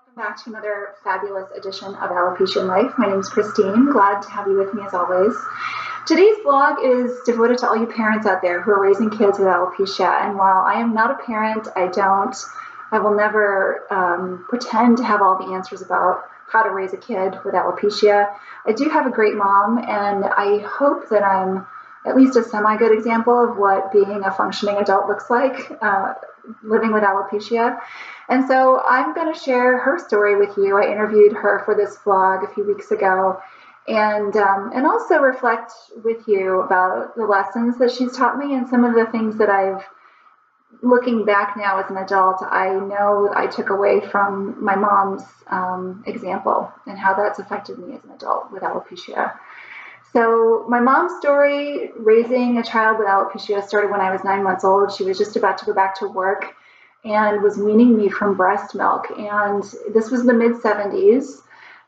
Welcome back to another fabulous edition of Alopecia in Life. My name is Christine. Glad to have you with me as always. Today's vlog is devoted to all you parents out there who are raising kids with alopecia. And while I am not a parent, I will never pretend to have all the answers about how to raise a kid with alopecia. I do have a great mom, and I hope that I'm at least a semi-good example of what being a functioning adult looks like, living with alopecia. And so I'm going to share her story with you. I interviewed her for this vlog a few weeks ago, and also reflect with you about the lessons that she's taught me and some of the things that looking back now as an adult, I know I took away from my mom's example and how that's affected me as an adult with alopecia. So my mom's story, raising a child with alopecia, started when I was 9 months old. She was just about to go back to work and was weaning me from breast milk. And this was the mid-70s.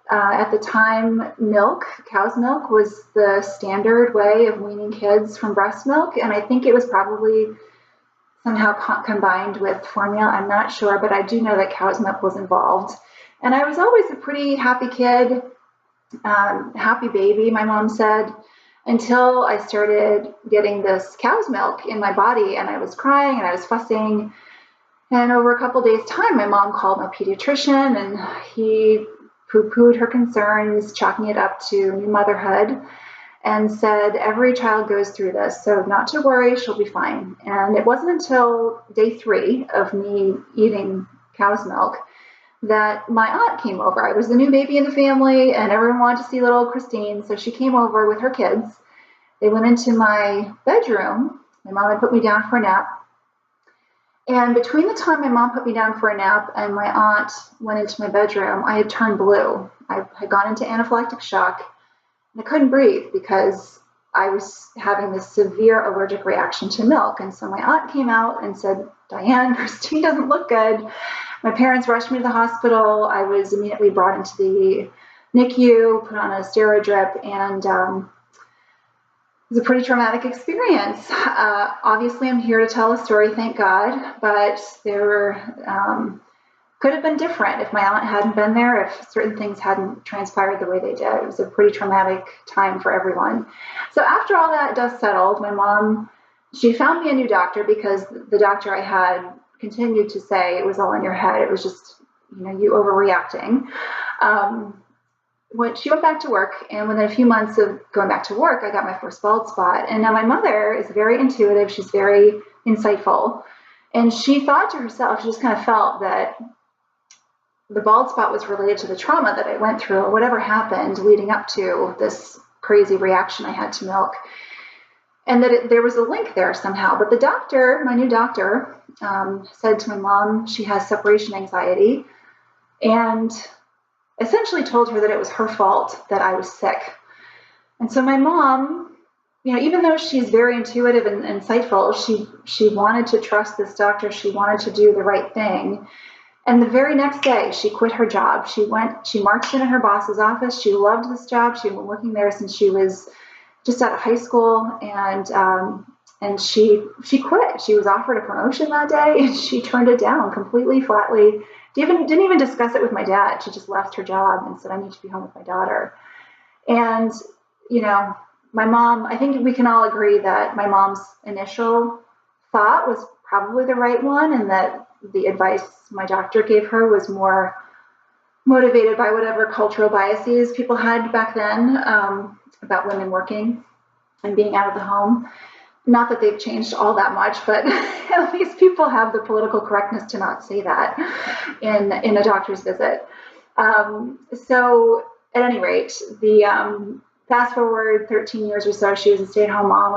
At the time, cow's milk, was the standard way of weaning kids from breast milk. And I think it was probably somehow combined with formula. I'm not sure, but I do know that cow's milk was involved. And I was always a pretty happy kid. Happy baby, my mom said, until I started getting this cow's milk in my body, and I was crying and I was fussing. And over a couple days' time, my mom called my pediatrician, and he poo-pooed her concerns, chalking it up to new motherhood, and said, every child goes through this, so not to worry, she'll be fine. And it wasn't until day 3 of me eating cow's milk that my aunt came over. I was the new baby in the family, and everyone wanted to see little Christine, so she came over with her kids. They went into my bedroom. My mom had put me down for a nap. And between the time my mom put me down for a nap and my aunt went into my bedroom, I had turned blue. I had gone into anaphylactic shock, and I couldn't breathe because I was having this severe allergic reaction to milk. And so my aunt came out and said, Diane, Christine doesn't look good. My parents rushed me to the hospital. I was immediately brought into the NICU, put on a steroid drip, and it was a pretty traumatic experience. Obviously, I'm here to tell a story, thank God, but could have been different if my aunt hadn't been there, if certain things hadn't transpired the way they did. It was a pretty traumatic time for everyone. So after all that dust settled, my mom, she found me a new doctor because the doctor I had continued to say it was all in your head. It was just, you overreacting. When she went back to work, and within a few months of going back to work, I got my first bald spot. And now my mother is very intuitive. She's very insightful. And she thought to herself, she just kind of felt that the bald spot was related to the trauma that I went through or whatever happened leading up to this crazy reaction I had to milk. And that there was a link there somehow. But the doctor, my new doctor, said to my mom she has separation anxiety, and essentially told her that it was her fault that I was sick. And so my mom, even though she's very intuitive and insightful, she wanted to trust this doctor. She wanted to do the right thing. And the very next day, she quit her job. She marched into her boss's office. She loved this job. She had been working there since she was just out of high school, and she quit. She was offered a promotion that day, and she turned it down completely, flatly. Didn't even discuss it with my dad. She just left her job and said, I need to be home with my daughter. And, my mom, I think we can all agree that my mom's initial thought was probably the right one, and that the advice my doctor gave her was more motivated by whatever cultural biases people had back then about women working and being out of the home. Not that they've changed all that much, but at least people have the political correctness to not say that in a doctor's visit. So at any rate, the fast forward 13 years or so, she was a stay-at-home mom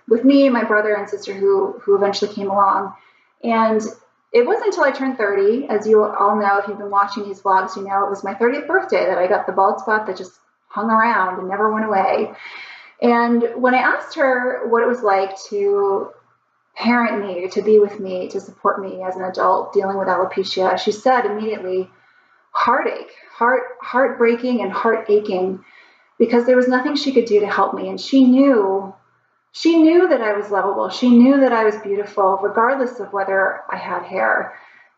with me, my brother and sister who eventually came along. And it wasn't until I turned 30, as you all know, if you've been watching these vlogs, it was my 30th birthday that I got the bald spot that just hung around and never went away. And when I asked her what it was like to parent me, to be with me, to support me as an adult dealing with alopecia, she said immediately, heartache, heartbreaking and heart aching, because there was nothing she could do to help me. And she knew that I was lovable. She knew that I was beautiful, regardless of whether I had hair.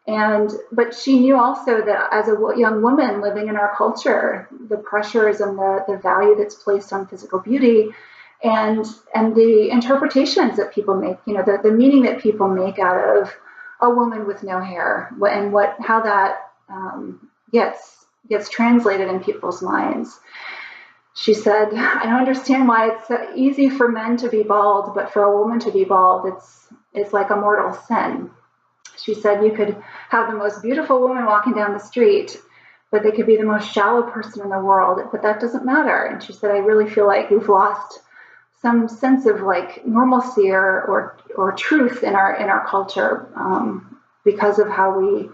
But she knew also that as a young woman living in our culture, the pressures and the value that's placed on physical beauty and the interpretations that people make, the meaning that people make out of a woman with no hair, and how that gets translated in people's minds. She said, I don't understand why it's easy for men to be bald, but for a woman to be bald, it's like a mortal sin. She said you could have the most beautiful woman walking down the street, but they could be the most shallow person in the world, but that doesn't matter. And she said, I really feel like we've lost some sense of like normalcy or truth in our culture because of how we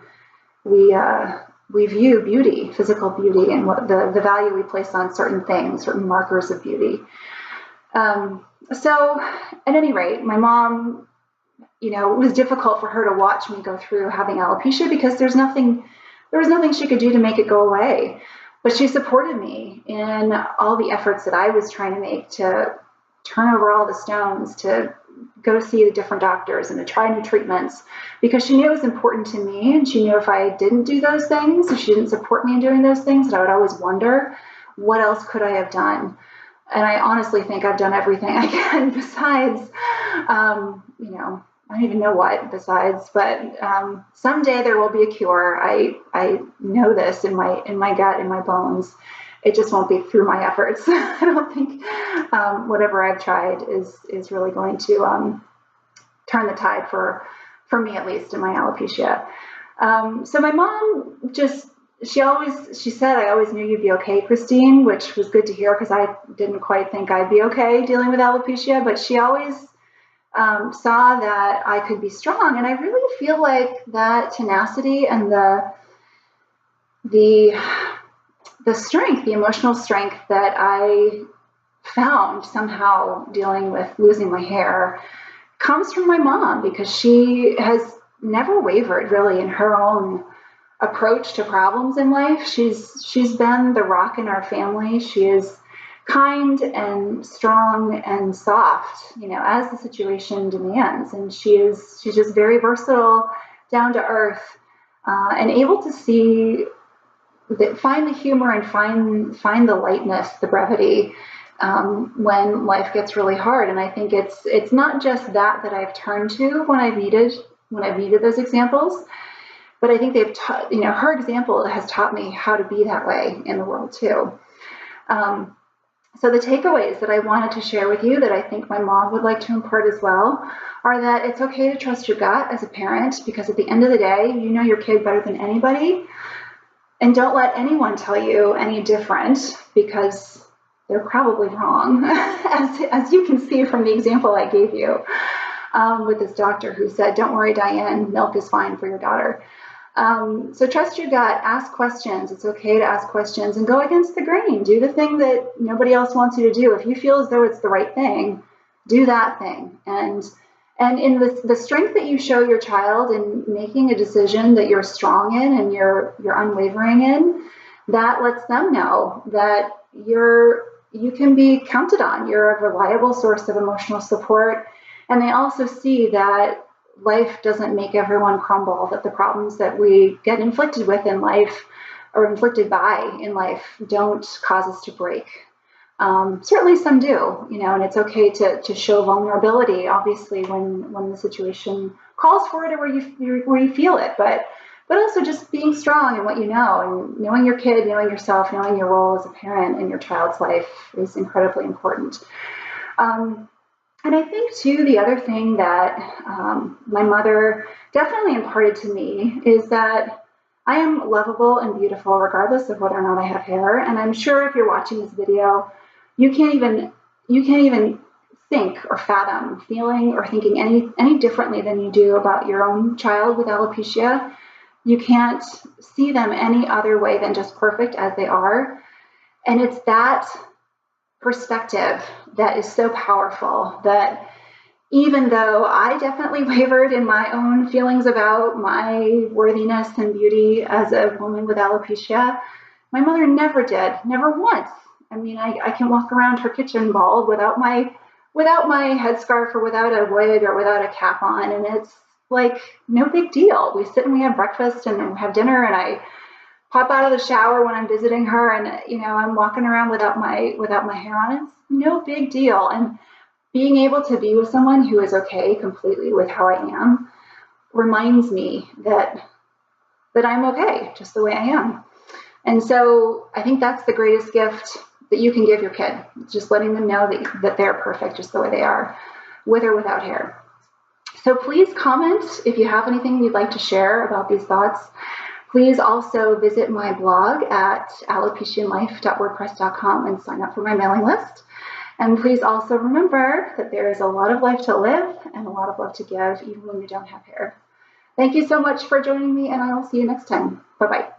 view beauty, physical beauty, and what the value we place on certain things, certain markers of beauty. So at any rate, my mom, it was difficult for her to watch me go through having alopecia because there was nothing she could do to make it go away. But she supported me in all the efforts that I was trying to make to turn over all the stones, to go see the different doctors and to try new treatments, because she knew it was important to me. And she knew if I didn't do those things, if she didn't support me in doing those things, that I would always wonder, what else could I have done? And I honestly think I've done everything I can besides, I don't even know what besides, but someday there will be a cure. I know this in my gut, in my bones. It just won't be through my efforts. I don't think whatever I've tried is really going to turn the tide for me, at least in my alopecia. So my mom she said, I always knew you'd be okay, Christine, which was good to hear because I didn't quite think I'd be okay dealing with alopecia, but she always saw that I could be strong. And I really feel like that tenacity and the strength, the emotional strength that I found somehow dealing with losing my hair comes from my mom, because she has never wavered really in her own approach to problems in life. She's been the rock in our family. She is kind and strong and soft, as the situation demands. And she's just very versatile, down to earth, and able to find the humor and find the lightness, the brevity, when life gets really hard. And I think it's not just that I've turned to when I've needed those examples, but I think her example has taught me how to be that way in the world too. So the takeaways that I wanted to share with you that I think my mom would like to impart as well are that it's okay to trust your gut as a parent, because at the end of the day, you know your kid better than anybody. And don't let anyone tell you any different, because they're probably wrong, as you can see from the example I gave you with this doctor who said, don't worry, Diane, milk is fine for your daughter. So trust your gut, ask questions. It's okay to ask questions and go against the grain. Do the thing that nobody else wants you to do. If you feel as though it's the right thing, do that thing. And in the strength that you show your child in making a decision that you're strong in and you're unwavering in, that lets them know that you can be counted on. You're a reliable source of emotional support. And they also see that life doesn't make everyone crumble, that the problems that we get inflicted with in life or inflicted by in life don't cause us to break. Certainly some do, and it's okay to show vulnerability, obviously, when the situation calls for it or where you feel it, but also just being strong in what you know, and knowing your kid, knowing yourself, knowing your role as a parent in your child's life is incredibly important. And I think, too, the other thing that my mother definitely imparted to me is that I am lovable and beautiful regardless of whether or not I have hair. And I'm sure if you're watching this video, you can't even think or fathom feeling or thinking any differently than you do about your own child with alopecia. You can't see them any other way than just perfect as they are. And it's that perspective that is so powerful, that even though I definitely wavered in my own feelings about my worthiness and beauty as a woman with alopecia, my mother never did, never once. I mean, I can walk around her kitchen bald without my headscarf or without a wig or without a cap on, and like no big deal. We sit and we have breakfast and we have dinner, and I pop out of the shower when I'm visiting her, and I'm walking around without my hair on. It's no big deal. And being able to be with someone who is okay completely with how I am reminds me that I'm okay just the way I am. And so I think that's the greatest gift that you can give your kid, just letting them know that they're perfect just the way they are, with or without hair. So please comment if you have anything you'd like to share about these thoughts. Please also visit my blog at alopecianlife.wordpress.com and sign up for my mailing list. And please also remember that there is a lot of life to live and a lot of love to give, even when you don't have hair. Thank you so much for joining me, and I will see you next time. Bye-bye.